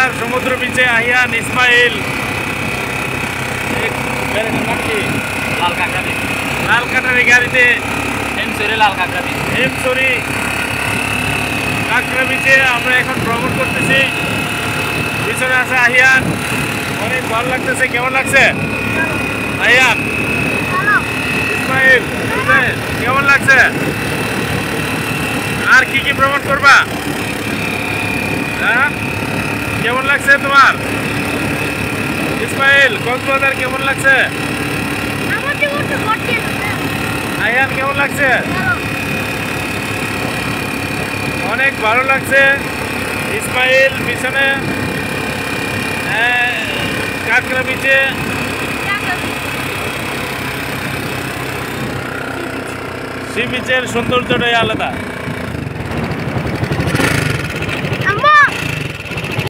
কক্সবাজার সমুদ্র বিচে আহিয়ান ইসমাইল লাল কাটারি গাড়িতে হেমছড়ি কাঁকড়া বিচে আমরা এখন ভ্রমণ করতেছি। পিছনে আছে আহিয়ান, অনেক ভালো লাগতেছে। কেমন লাগছে আহিয়ান ইসমাইল, কেমন লাগছে? আর কি কি ভ্রমণ করবা? হ্যাঁ, কেমন লাগছে তোমার ইসমাইল? কক্সবাজার কেমন লাগছে? আয়ান কেমন লাগছে? অনেক ভালো লাগছে। ইসমাইল পিছনে কাঁকড়া বিচে সি বিচের সৌন্দর্যটাই আলাদা।